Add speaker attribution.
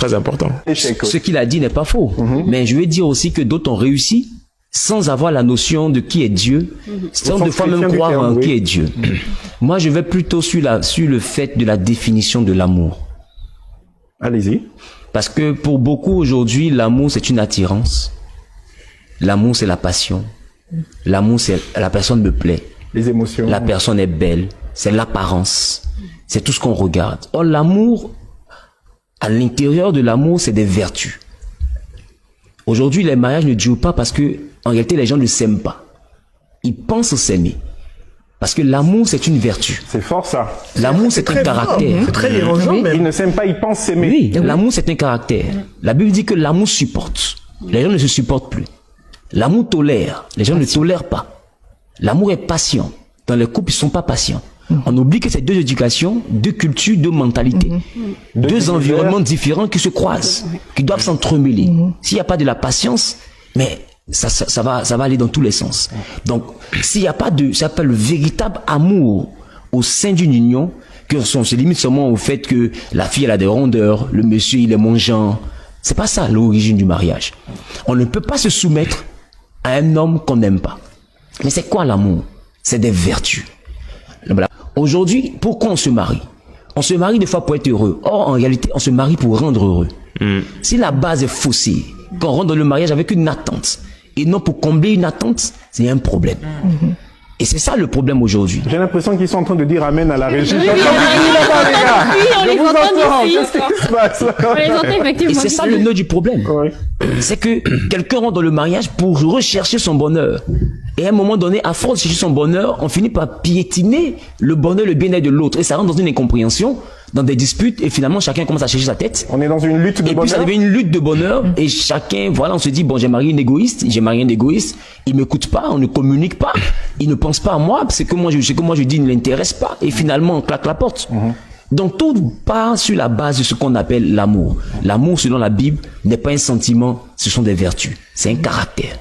Speaker 1: très important.
Speaker 2: Ce qu'il a dit n'est pas faux. Mais je veux dire aussi que d'autres ont réussi sans avoir la notion de qui est Dieu, sans de fois même croire en qui est Dieu. Moi, je vais plutôt sur le fait de la définition de l'amour.
Speaker 3: Allez-y.
Speaker 2: Parce que pour beaucoup aujourd'hui, l'amour c'est une attirance. L'amour c'est la passion. L'amour c'est la personne me plaît.
Speaker 3: Les émotions.
Speaker 2: La personne est belle. C'est l'apparence. C'est tout ce qu'on regarde. Or, l'amour, à l'intérieur de l'amour, c'est des vertus. Aujourd'hui, les mariages ne durent pas parce que, en réalité, les gens ne s'aiment pas. Ils pensent s'aimer. Parce que l'amour, c'est une vertu.
Speaker 3: C'est fort, ça.
Speaker 2: L'amour, c'est un caractère.
Speaker 4: C'est très dérangeant, mais...
Speaker 3: Ils ne s'aiment pas, ils pensent s'aimer.
Speaker 2: Oui, l'amour, c'est un caractère. La Bible dit que l'amour supporte. Les gens ne se supportent plus. L'amour tolère. Les gens ne tolèrent pas. L'amour est patient. Dans les couples, ils ne sont pas patients. On oublie que c'est deux éducations, deux cultures, deux mentalités. Deux environnements différents qui se croisent, qui doivent s'entremêler. S'il n'y a pas de la patience, mais ça va aller dans tous les sens. Donc, s'il n'y a pas ça s'appelle le véritable amour au sein d'une union, que on se limite seulement au fait que la fille elle a des rondeurs, le monsieur il est mon genre. C'est pas ça l'origine du mariage. On ne peut pas se soumettre à un homme qu'on n'aime pas. Mais c'est quoi l'amour? C'est des vertus. Voilà. Aujourd'hui, pourquoi on se marie? On se marie des fois pour être heureux. Or, en réalité, on se marie pour rendre heureux. Si la base est faussée, qu'on rentre dans le mariage avec une attente, et non pour combler une attente, c'est un problème. Et c'est ça le problème aujourd'hui.
Speaker 3: J'ai l'impression qu'ils sont en train de dire amen à la régie.
Speaker 5: Oui, on les entend ici.
Speaker 3: Qu'est-ce qui se passe?
Speaker 5: On les entend effectivement.
Speaker 2: Et c'est ça le nœud du problème.
Speaker 3: Ouais.
Speaker 2: C'est que quelqu'un rentre dans le mariage pour rechercher son bonheur. Et à un moment donné, à force de chercher son bonheur, on finit par piétiner le bonheur, le bien-être de l'autre. Et ça rentre dans une incompréhension, dans des disputes, et finalement chacun commence à chercher sa tête.
Speaker 3: On est dans une lutte de bonheur.
Speaker 2: Et puis ça devient une lutte de bonheur, et chacun, voilà, on se dit, bon, j'ai marié une égoïste, j'ai marié un égoïste, il m'écoute pas, on ne communique pas, il ne pense pas à moi, c'est que moi je dis, il ne l'intéresse pas, et finalement on claque la porte. Donc tout part sur la base de ce qu'on appelle l'amour. L'amour, selon la Bible, n'est pas un sentiment, ce sont des vertus, c'est un caractère.